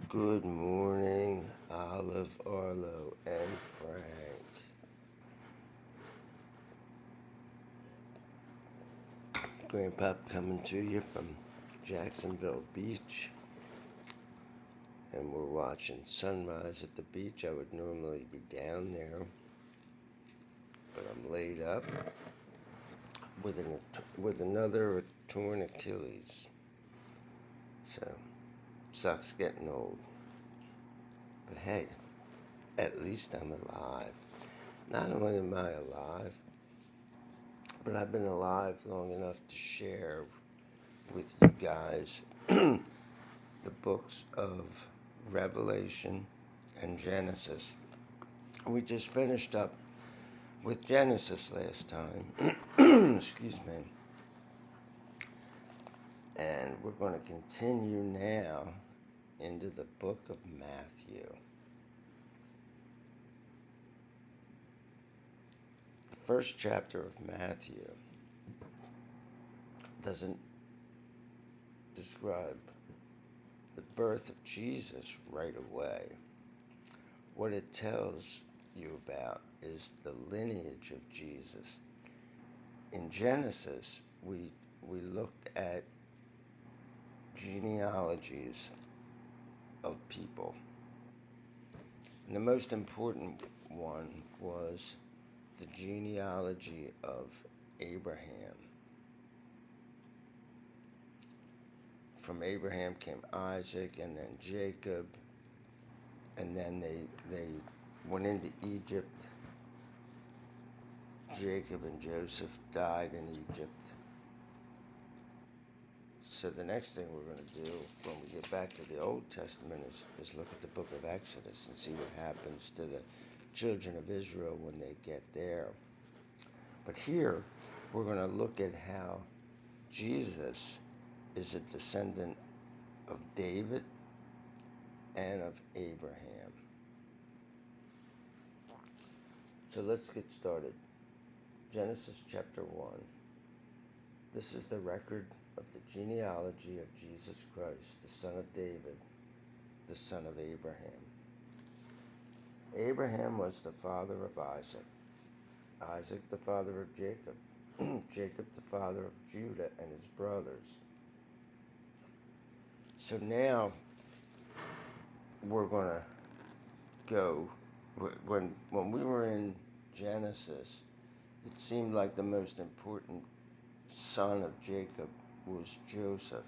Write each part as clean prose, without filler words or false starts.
Good morning, Olive, Arlo, and Frank. Grandpa coming to you from Jacksonville Beach. And we're watching sunrise at the beach. I would normally be down there, but I'm laid up with another torn Achilles. So, sucks getting old. But hey, at least I'm alive. Not only am I alive, but I've been alive long enough to share with you guys the books of Revelation and Genesis. We just finished up with Genesis last time. Excuse me. And we're going to continue now into the book of Matthew. The first chapter of Matthew doesn't describe the birth of Jesus right away. What it tells you about is the lineage of Jesus. In Genesis, we looked at genealogies of people. And the most important one was the genealogy of Abraham. From Abraham came Isaac and then Jacob, and then they went into Egypt. Jacob and Joseph died in Egypt. So the next thing we're going to do when we get back to the Old Testament is look at the book of Exodus and see what happens to the children of Israel when they get there. But here, we're going to look at how Jesus is a descendant of David and of Abraham. So let's get started. Genesis chapter 1. This is the record of the genealogy of Jesus Christ, the son of David, the son of Abraham. Abraham was the father of Isaac, Isaac the father of Jacob, Jacob the father of Judah and his brothers. So now we're going to go, when we were in Genesis, it seemed like the most important son of Jacob was Joseph,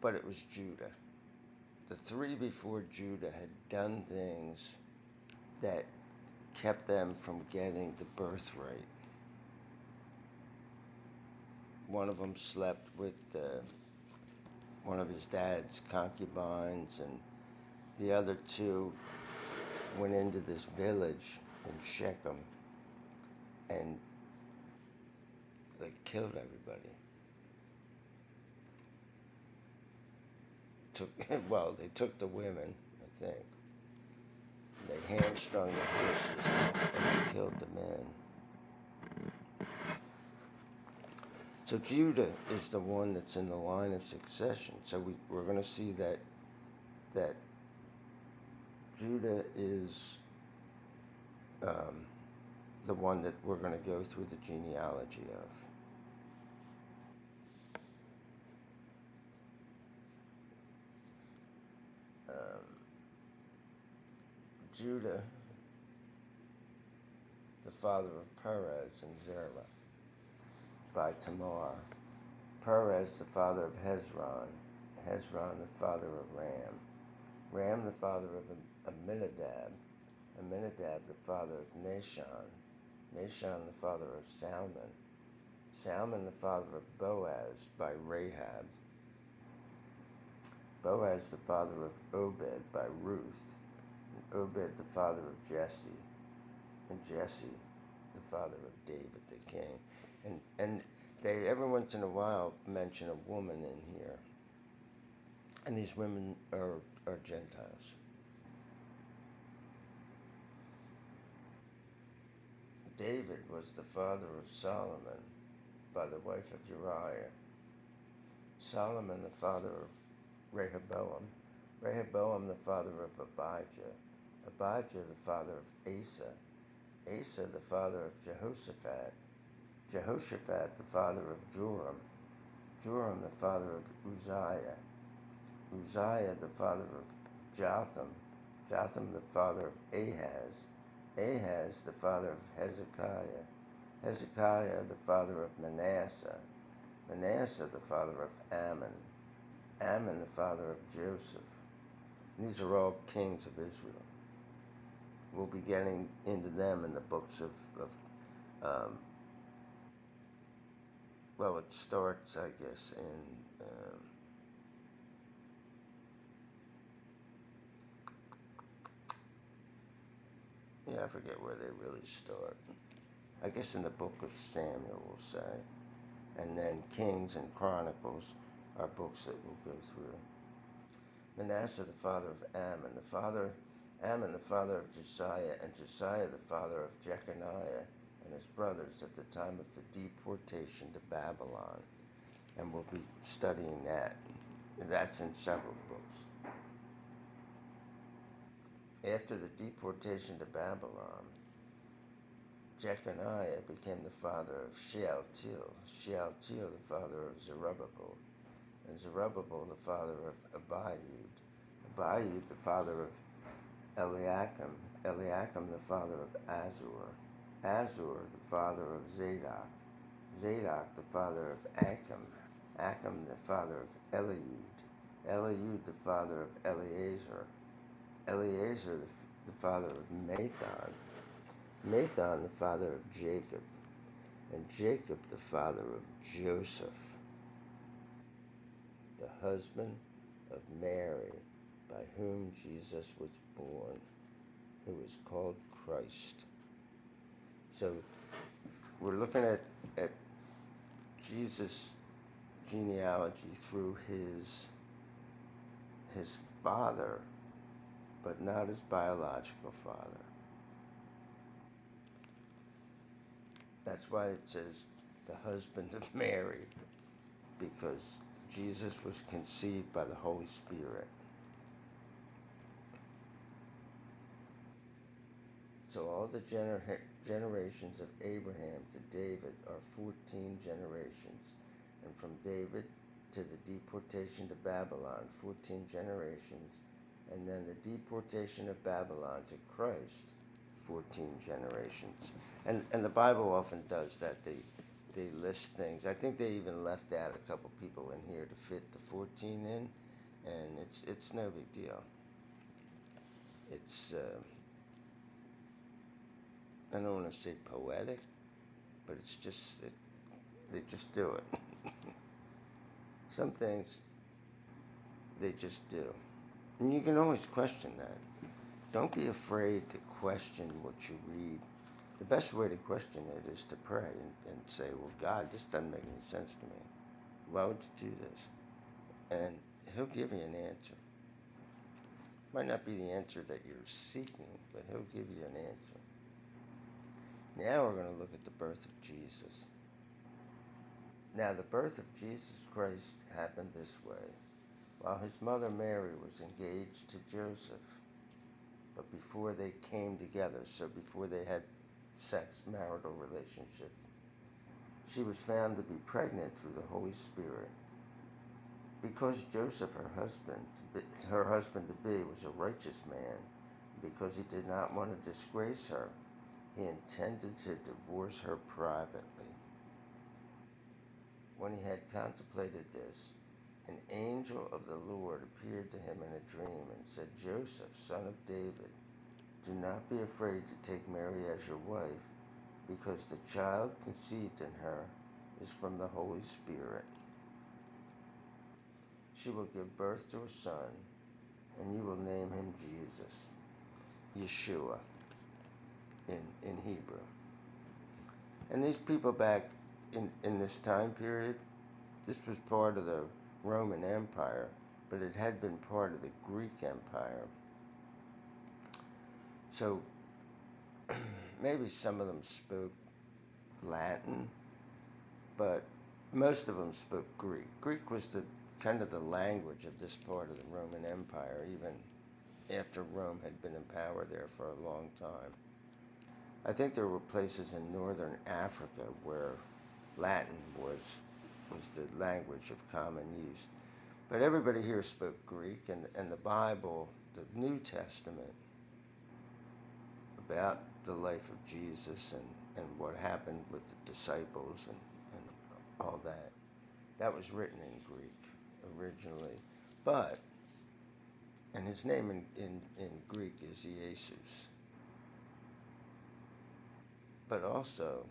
but it was Judah. The three before Judah had done things that kept them from getting the birthright. One of them slept with one of his dad's concubines, and the other two went into this village in Shechem and they killed everybody. They took the women, I think. They hamstrung the horses and they killed the men. So Judah is the one that's in the line of succession. So we're going to see that Judah is the one that we're going to go through the genealogy of. Judah, the father of Perez and Zerah by Tamar. Perez, the father of Hezron. Hezron, the father of Ram. Ram, the father of Amminadab. Amminadab, the father of Nahshon. Nahshon, the father of Salmon. Salmon, the father of Boaz by Rahab. Boaz, the father of Obed by Ruth. And Obed, the father of Jesse. And Jesse, the father of David the king. And they every once in a while mention a woman in here. And these women are Gentiles. David was the father of Solomon by the wife of Uriah. Solomon, the father of Rehoboam. Rehoboam, the father of Abijah. Abijah, the father of Asa. Asa, the father of Jehoshaphat. Jehoshaphat, the father of Joram. Joram, the father of Uzziah. Uzziah, the father of Jotham. Jotham, the father of Ahaz. Ahaz, the father of Hezekiah. Hezekiah, the father of Manasseh. Manasseh, the father of Ammon. Ammon, the father of Joseph. And these are all kings of Israel. We'll be getting into them in the books of well, it starts, I guess, in yeah, I forget where they really start. I guess in the book of Samuel, we'll say. And then Kings and Chronicles are books that we'll go through. Manasseh, the father of Ammon, Ammon, the father of Josiah, and Josiah, the father of Jeconiah and his brothers at the time of the deportation to Babylon. And we'll be studying that. And that's in several books. After the deportation to Babylon, Jeconiah became the father of Shealtiel, Shealtiel the father of Zerubbabel, and Zerubbabel the father of Abiud, Abiud the father of Eliakim, Eliakim the father of Azur, Azur the father of Zadok, Zadok the father of Achim, Achim the father of Eliud, Eliud the father of Eleazar, Eleazar the father of Mathan, Mathan the father of Jacob, and Jacob the father of Joseph, the husband of Mary, by whom Jesus was born, who is called Christ. So we're looking at Jesus' genealogy through his father, but not his biological father. That's why it says the husband of Mary, because Jesus was conceived by the Holy Spirit. So all the generations of Abraham to David are 14 generations. And from David to the deportation to Babylon, 14 generations. And then the deportation of Babylon to Christ, 14 generations. And the Bible often does that. They list things. I think they even left out a couple people in here to fit the 14 in, and it's no big deal. It's I don't want to say poetic, but it's just they just do it. Some things they just do, and you can always question that. Don't be afraid to question what you read. The best way to question it is to pray and say, well, God, this doesn't make any sense to me. Why would you do this? And he'll give you an answer. Might not be the answer that you're seeking, but he'll give you an answer. Now we're going to look at the birth of Jesus. Now, the birth of Jesus Christ happened this way. While his mother Mary was engaged to Joseph, but before they came together, so before they had sex, marital relationships, she was found to be pregnant through the Holy Spirit. Because Joseph, her husband-to-be, was a righteous man, because he did not want to disgrace her, he intended to divorce her privately. When he had contemplated this, an angel of the Lord appeared to him in a dream and said, Joseph, son of David, do not be afraid to take Mary as your wife, because the child conceived in her is from the Holy Spirit. She will give birth to a son, and you will name him Jesus, Yeshua, in Hebrew. And these people back in this time period, this was part of the Roman Empire, but it had been part of the Greek Empire. So maybe some of them spoke Latin, but most of them spoke Greek. Greek was the kind of the language of this part of the Roman Empire, even after Rome had been in power there for a long time. I think there were places in northern Africa where Latin was the language of common use. But everybody here spoke Greek, and the Bible, the New Testament, about the life of Jesus and what happened with the disciples and all that, that was written in Greek originally. But, and his name in Greek is Jesus. But also,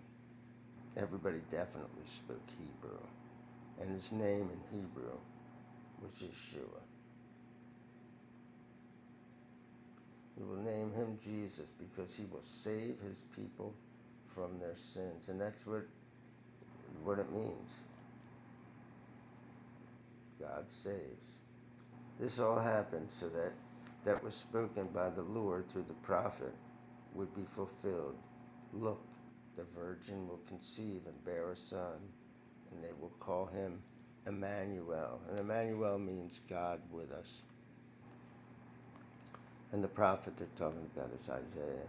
everybody definitely spoke Hebrew. And his name in Hebrew was Yeshua. We will name him Jesus because he will save his people from their sins. And that's what it means. God saves. This all happened so that was spoken by the Lord through the prophet would be fulfilled. Look, the virgin will conceive and bear a son, and they will call him Emmanuel. And Emmanuel means God with us. And the prophet they're talking about is Isaiah,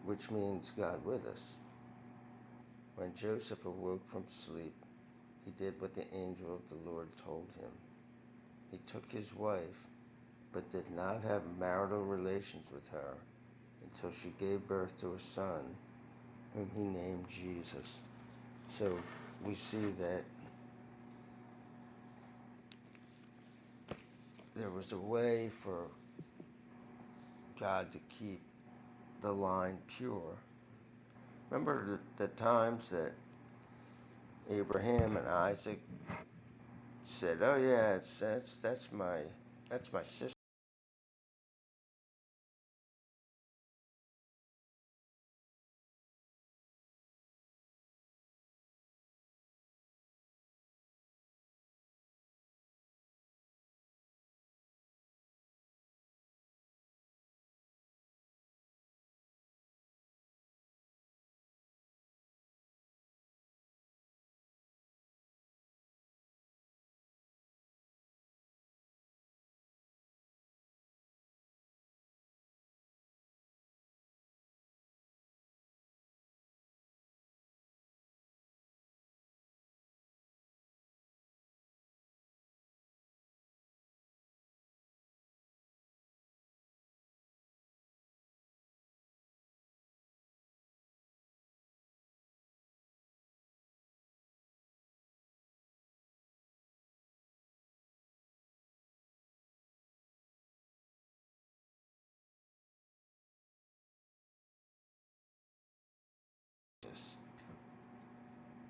which means God with us. When Joseph awoke from sleep, he did what the angel of the Lord told him. He took his wife, but did not have marital relations with her until she gave birth to a son, whom he named Jesus. So we see that there was a way for God to keep the line pure. Remember the times that Abraham and Isaac said, "Oh yeah, that's my sister."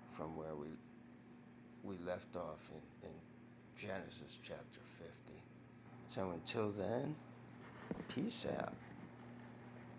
From where we left off in Genesis chapter 50. So until then, peace out.